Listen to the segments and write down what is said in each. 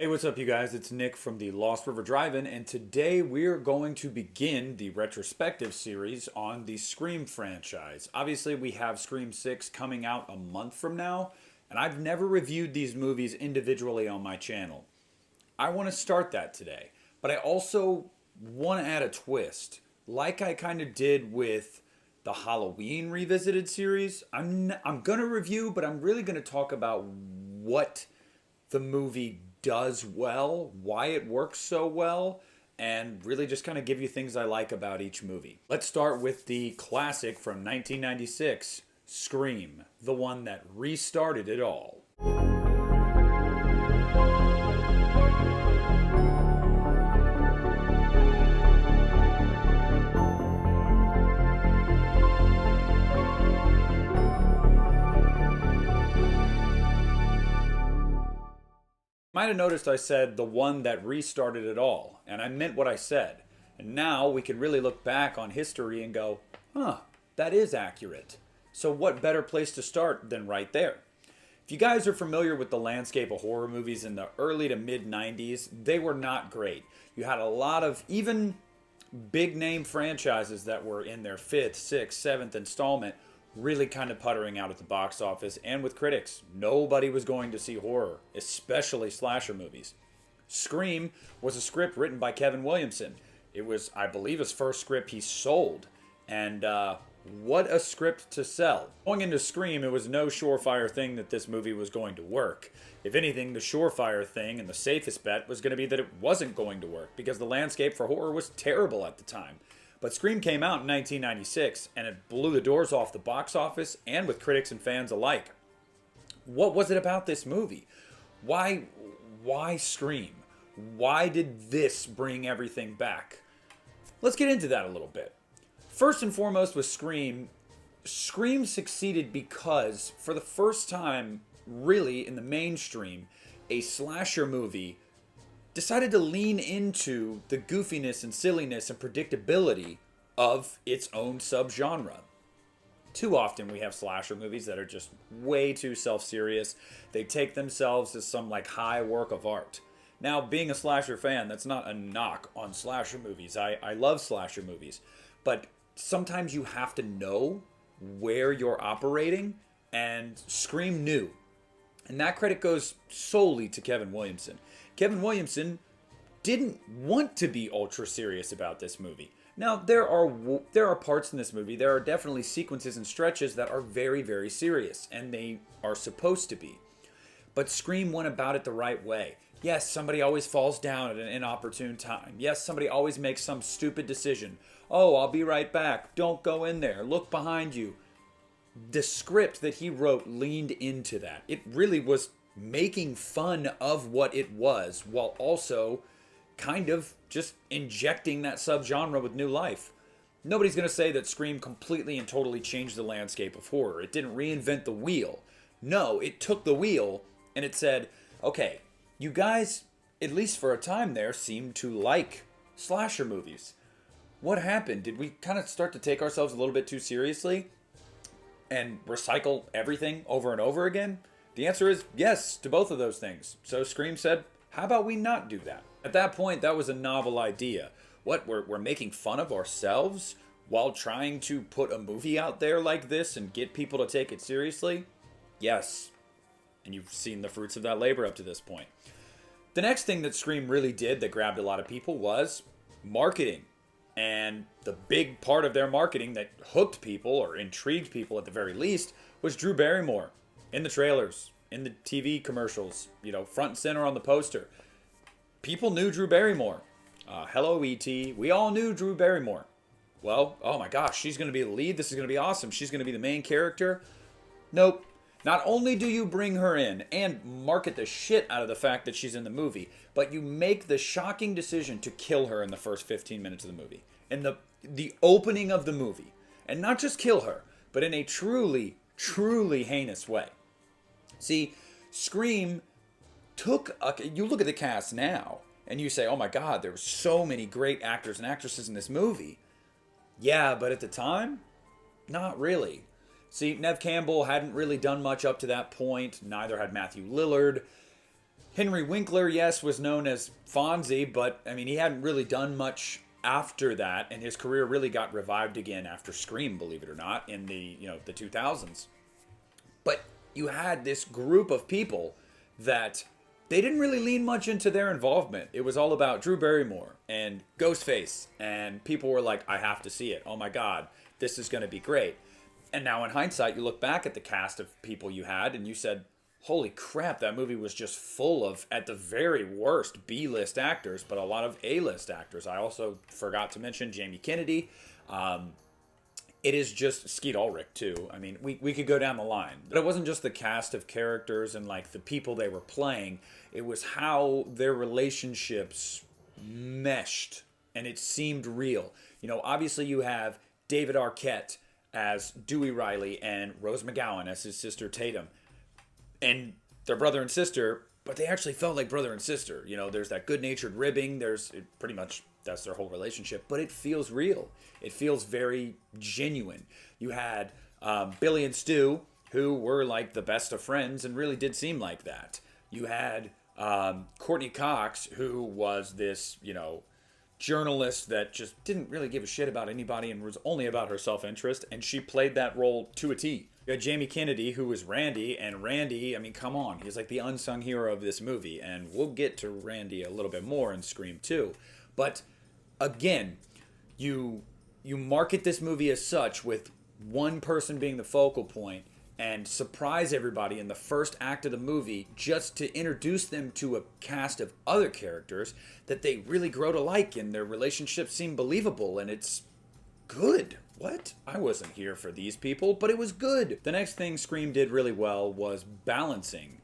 Hey, what's up, you guys? It's Nick from the Lost River Drive-In, and today we're going to begin the retrospective series on the Scream franchise. Obviously, we have Scream 6 coming out a month from now, and I've never reviewed these movies individually on my channel. I want to start that today, but I also want to add a twist, like I kind of did with the Halloween Revisited series. I'm going to review, but I'm really going to talk about what the movie does well, why it works so well, and really just kind of give you things I like about each movie. Let's start with the classic from 1996, Scream, the one that restarted it all. Might have noticed I said the one that restarted it all, and I meant what I said. And now we can really look back on history and go, huh, that is accurate. So what better place to start than right there? If you guys are familiar with the landscape of horror movies in the early to mid 90s, they were not great. You had a lot of even big name franchises that were in their fifth, sixth, seventh installment really kind of puttering out at the box office and with critics. Nobody was going to see horror, especially slasher movies. Scream was a script written by Kevin Williamson. It was, I believe, his first script he sold. And what a script to sell. Going into Scream, it was no surefire thing that this movie was going to work. If anything, the surefire thing and the safest bet was going to be that it wasn't going to work because the landscape for horror was terrible at the time. But Scream came out in 1996, and it blew the doors off the box office and with critics and fans alike. What was it about this movie? Why Scream? Why did this bring everything back? Let's get into that a little bit. First and foremost with Scream, Scream succeeded because, for the first time, really, in the mainstream, a slasher movie decided to lean into the goofiness and silliness and predictability of its own subgenre. Too often we have slasher movies that are just way too self-serious. They take themselves as some like high work of art. Now, being a slasher fan, that's not a knock on slasher movies. I love slasher movies. But sometimes you have to know where you're operating, and Scream knew. And that credit goes solely to Kevin Williamson. Kevin Williamson didn't want to be ultra serious about this movie. Now, there are parts in this movie, there are definitely sequences and stretches that are very, very serious, and they are supposed to be. But Scream went about it the right way. Yes, somebody always falls down at an inopportune time. Yes, somebody always makes some stupid decision. Oh, I'll be right back. Don't go in there. Look behind you. The script that he wrote leaned into that. It really was making fun of what it was while also kind of just injecting that subgenre with new life. Nobody's going to say that Scream completely and totally changed the landscape of horror. It didn't reinvent the wheel. No, it took the wheel and it said, okay, you guys, at least for a time there, seemed to like slasher movies. What happened? Did we kind of start to take ourselves a little bit too seriously and recycle everything over and over again? The answer is yes to both of those things. So Scream said, how about we not do that? At that point, that was a novel idea. What, we're making fun of ourselves while trying to put a movie out there like this and get people to take it seriously? Yes. And you've seen the fruits of that labor up to this point. The next thing that Scream really did that grabbed a lot of people was marketing. And the big part of their marketing that hooked people, or intrigued people at the very least, was Drew Barrymore. In the trailers, in the TV commercials, front and center on the poster. People knew Drew Barrymore. Hello, E.T. We all knew Drew Barrymore. Well, oh my gosh, she's going to be the lead. This is going to be awesome. She's going to be the main character. Nope. Not only do you bring her in and market the shit out of the fact that she's in the movie, but you make the shocking decision to kill her in the first 15 minutes of the movie. In the opening of the movie. And not just kill her, but in a truly, truly heinous way. See, Scream you look at the cast now, and you say, oh my god, there were so many great actors and actresses in this movie. Yeah, but at the time, not really. See, Neve Campbell hadn't really done much up to that point. Neither had Matthew Lillard. Henry Winkler, yes, was known as Fonzie, but I mean, he hadn't really done much after that, and his career really got revived again after Scream, believe it or not, in the 2000s. But you had this group of people that they didn't really lean much into their involvement. It was all about Drew Barrymore and Ghostface, and people were like, I have to see it. Oh my God, this is going to be great. And now in hindsight, you look back at the cast of people you had, and you said, holy crap, that movie was just full of, at the very worst, B-list actors, but a lot of A-list actors. I also forgot to mention Jamie Kennedy. It is just Skeet Ulrich, too. I mean, we could go down the line. But it wasn't just the cast of characters and, like, the people they were playing. It was how their relationships meshed, and it seemed real. You know, obviously you have David Arquette as Dewey Riley and Rose McGowan as his sister Tatum. And they're brother and sister, but they actually felt like brother and sister. You know, there's that good-natured ribbing. Pretty much that's their whole relationship, but it feels real. It feels very genuine. You had Billy and Stu, who were like the best of friends and really did seem like that. You had Courtney Cox, who was this, journalist that just didn't really give a shit about anybody and was only about her self-interest, and she played that role to a T. You had Jamie Kennedy, who was Randy, and Randy, I mean, come on, he's like the unsung hero of this movie, and we'll get to Randy a little bit more in Scream 2. But again, you market this movie as such with one person being the focal point and surprise everybody in the first act of the movie just to introduce them to a cast of other characters that they really grow to like and their relationships seem believable, and it's good. What? I wasn't here for these people, but it was good. The next thing Scream did really well was balancing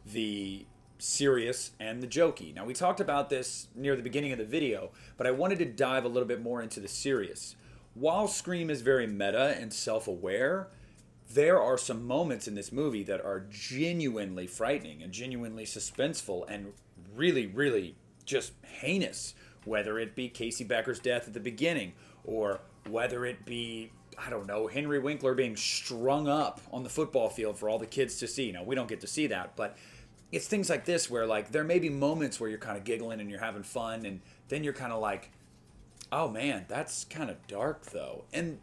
the serious and the jokey. Now, we talked about this near the beginning of the video, but I wanted to dive a little bit more into the serious. While Scream is very meta and self-aware, there are some moments in this movie that are genuinely frightening and genuinely suspenseful and really, really just heinous. Whether it be Casey Becker's death at the beginning, or whether it be, I don't know, Henry Winkler being strung up on the football field for all the kids to see. Now, we don't get to see that, but it's things like this where, like, there may be moments where you're kind of giggling and you're having fun, and then you're kind of like, oh man, that's kind of dark though. And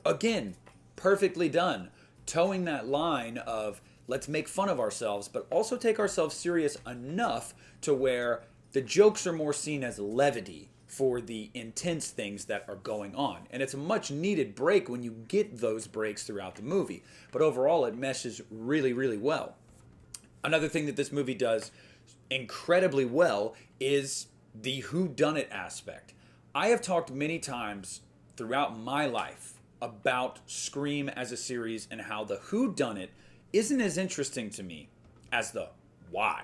again, perfectly done. Towing that line of let's make fun of ourselves, but also take ourselves serious enough to where the jokes are more seen as levity for the intense things that are going on. And it's a much needed break when you get those breaks throughout the movie. But overall, it meshes really, really well. Another thing that this movie does incredibly well is the whodunit aspect. I have talked many times throughout my life about Scream as a series and how the whodunit isn't as interesting to me as the why.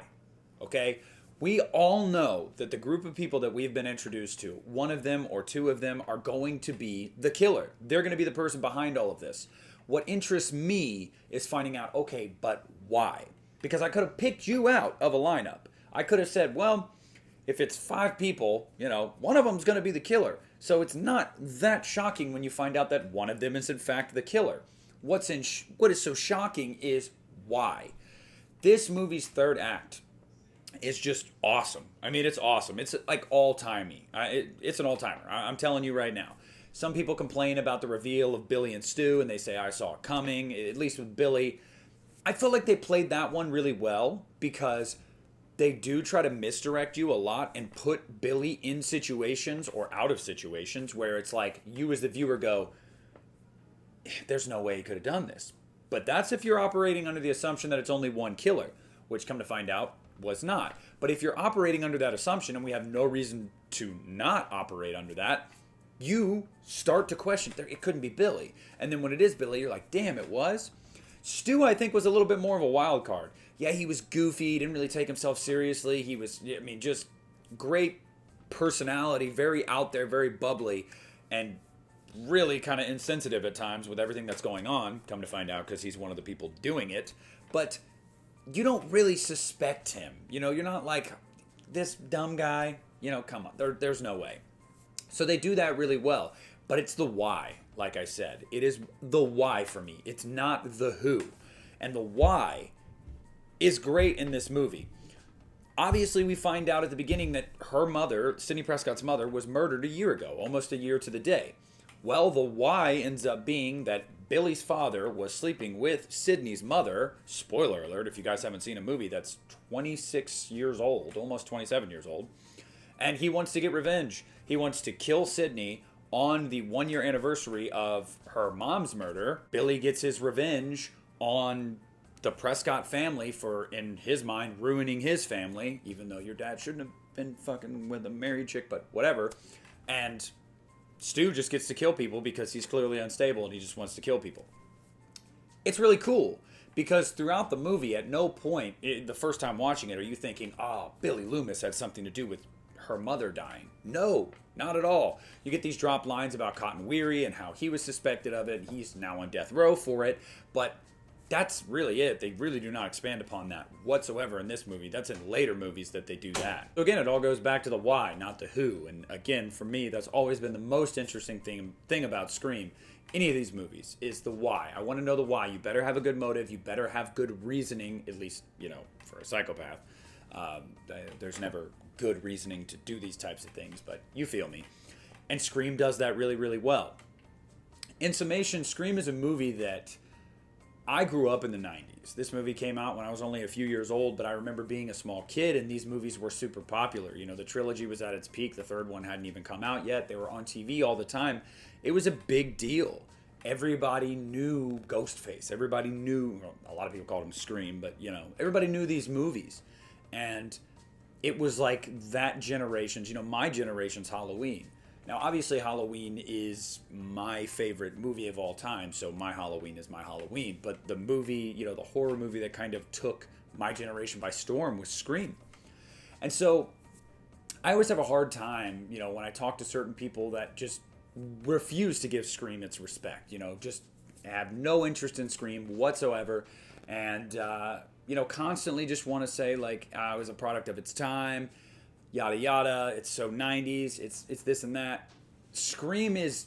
Okay? We all know that the group of people that we've been introduced to, one of them or two of them are going to be the killer. They're going to be the person behind all of this. What interests me is finding out, okay, but why? Because I could have picked you out of a lineup. I could have said, well, if it's 5 people, one of them's going to be the killer. So it's not that shocking when you find out that one of them is in fact the killer. What is so shocking is why. This movie's third act is just awesome. I mean, it's awesome. It's like all-timey. It's an all-timer. I'm telling you right now. Some people complain about the reveal of Billy and Stu, and they say, I saw it coming, at least with Billy. I feel like they played that one really well because they do try to misdirect you a lot and put Billy in situations or out of situations where it's like you as the viewer go, there's no way he could have done this. But that's if you're operating under the assumption that it's only one killer, which come to find out was not. But if you're operating under that assumption, and we have no reason to not operate under that, you start to question, it couldn't be Billy. And then when it is Billy, you're like, damn, it was. Stu, I think, was a little bit more of a wild card. Yeah, he was goofy. He didn't really take himself seriously. He was, just great personality, very out there, very bubbly, and really kind of insensitive at times with everything that's going on, come to find out, because he's one of the people doing it. But you don't really suspect him. You're not like, this dumb guy, come on. There's no way. So they do that really well. But it's the why, like I said. It is the why for me. It's not the who. And the why is great in this movie. Obviously, we find out at the beginning that her mother, Sidney Prescott's mother, was murdered a year ago, almost a year to the day. Well, the why ends up being that Billy's father was sleeping with Sidney's mother. Spoiler alert, if you guys haven't seen a movie that's 26 years old, almost 27 years old. And he wants to get revenge. He wants to kill Sidney on the 1 year anniversary of her mom's murder. Billy gets his revenge on the Prescott family for, in his mind, ruining his family, even though your dad shouldn't have been fucking with a married chick, but whatever. And Stu just gets to kill people because he's clearly unstable and he just wants to kill people. It's really cool because throughout the movie, at no point, the first time watching it, are you thinking, oh, Billy Loomis had something to do with her mother dying. No, not at all. You get these drop lines about Cotton Weary and how he was suspected of it. He's now on death row for it. But that's really it. They really do not expand upon that whatsoever in this movie. That's in later movies that they do that. So again, it all goes back to the why, not the who. And again, for me, that's always been the most interesting thing about Scream. Any of these movies is the why. I want to know the why. You better have a good motive. You better have good reasoning, at least, for a psychopath. There's never good reasoning to do these types of things, but you feel me. And Scream does that really, really well. In summation, Scream is a movie that I grew up in the 90s. This movie came out when I was only a few years old, but I remember being a small kid and these movies were super popular. The trilogy was at its peak. The third one hadn't even come out yet. They were on TV all the time. It was a big deal. Everybody knew Ghostface. Everybody knew, a lot of people called him Scream, but everybody knew these movies. And it was like that generation's, my generation's Halloween. Now, obviously, Halloween is my favorite movie of all time, so my Halloween is my Halloween. But the movie, the horror movie that kind of took my generation by storm was Scream. And so I always have a hard time, when I talk to certain people that just refuse to give Scream its respect, just have no interest in Scream whatsoever. And, constantly just want to say, like, it was a product of its time. Yada yada, it's so 90s, it's this and that. Scream is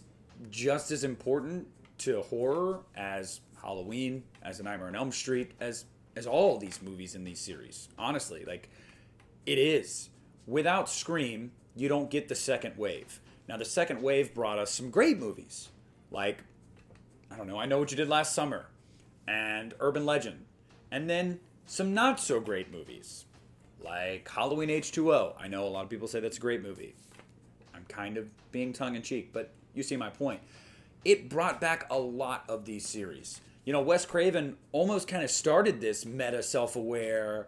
just as important to horror as Halloween, as A Nightmare on Elm Street, as all these movies in these series. Honestly, like, it is. Without Scream, you don't get the second wave. Now, the second wave brought us some great movies, like, I Know What You Did Last Summer, and Urban Legend, and then some not so great movies, like Halloween H2O. I know a lot of people say that's a great movie. I'm kind of being tongue-in-cheek, but you see my point. It brought back a lot of these series. Wes Craven almost kind of started this meta self-aware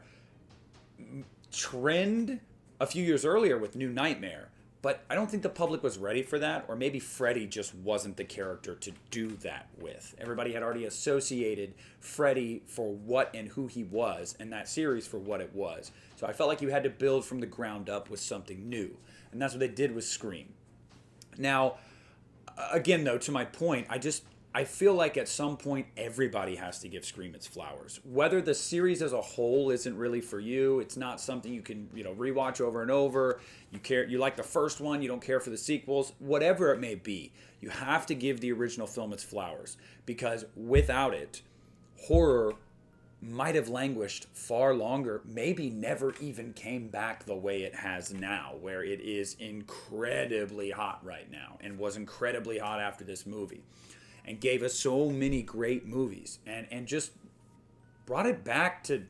trend a few years earlier with New Nightmare, but I don't think the public was ready for that, or maybe Freddy just wasn't the character to do that with. Everybody had already associated Freddy for what and who he was, and that series for what it was. So I felt like you had to build from the ground up with something new, and that's what they did with Scream. Now, again, though, to my point, I feel like at some point everybody has to give Scream its flowers. Whether the series as a whole isn't really for you, it's not something you can, rewatch over and over. You like the first one, you don't care for the sequels, whatever it may be. You have to give the original film its flowers, because without it, horror might have languished far longer, maybe never even came back the way it has now, where it is incredibly hot right now and was incredibly hot after this movie. And gave us so many great movies and just brought it back to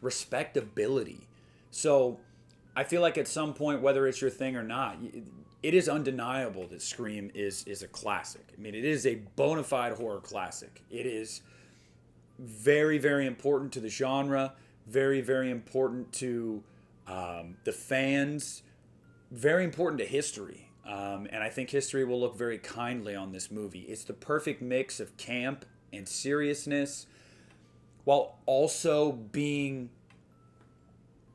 respectability. So I feel like at some point, whether it's your thing or not, it is undeniable that Scream is a classic. I mean, it is a bona fide horror classic. It is very, very important to the genre, very, very important to the fans, very important to history. And I think history will look very kindly on this movie. It's the perfect mix of camp and seriousness, while also being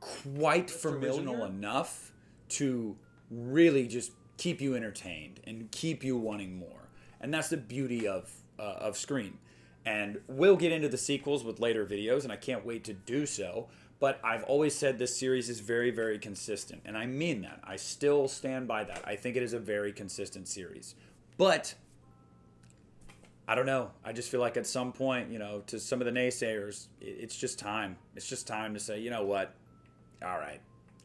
quite familiar enough to really just keep you entertained and keep you wanting more. And that's the beauty of Scream. And we'll get into the sequels with later videos, and I can't wait to do so. But I've always said this series is very, very consistent. And I mean that. I still stand by that. I think it is a very consistent series. But I don't know. I just feel like at some point, to some of the naysayers, it's just time. It's just time to say, you know what? All right.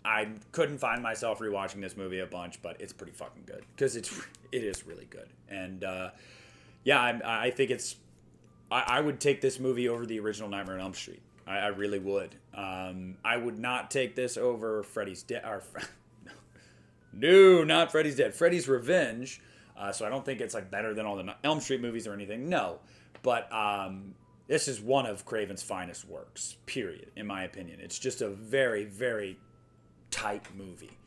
I couldn't find myself rewatching this movie a bunch, but it's pretty fucking good because it is really good. And yeah, I think I would take this movie over the original Nightmare on Elm Street. I really would. I would not take this over Freddy's Dead. No, not Freddy's Dead. Freddy's Revenge. So I don't think it's like better than all the Elm Street movies or anything. No, but this is one of Craven's finest works. Period. In my opinion, it's just a very, very tight movie,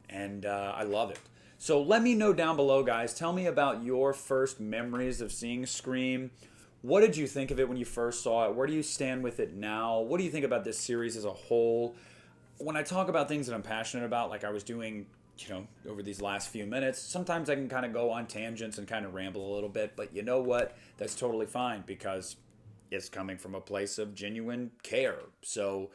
and I love it. So let me know down below, guys. Tell me about your first memories of seeing Scream. What did you think of it when you first saw it? Where do you stand with it now? What do you think about this series as a whole? When I talk about things that I'm passionate about, like I was doing, over these last few minutes, sometimes I can kind of go on tangents and kind of ramble a little bit, but you know what? That's totally fine because it's coming from a place of genuine care. So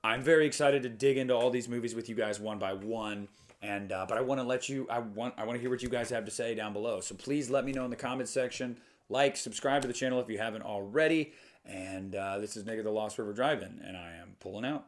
I'm very excited to dig into all these movies with you guys one by one. And but I want to hear what you guys have to say down below. So please let me know in the comments section. Like, subscribe to the channel if you haven't already. And this is Nick at the Lost River Drive-In, and I am pulling out.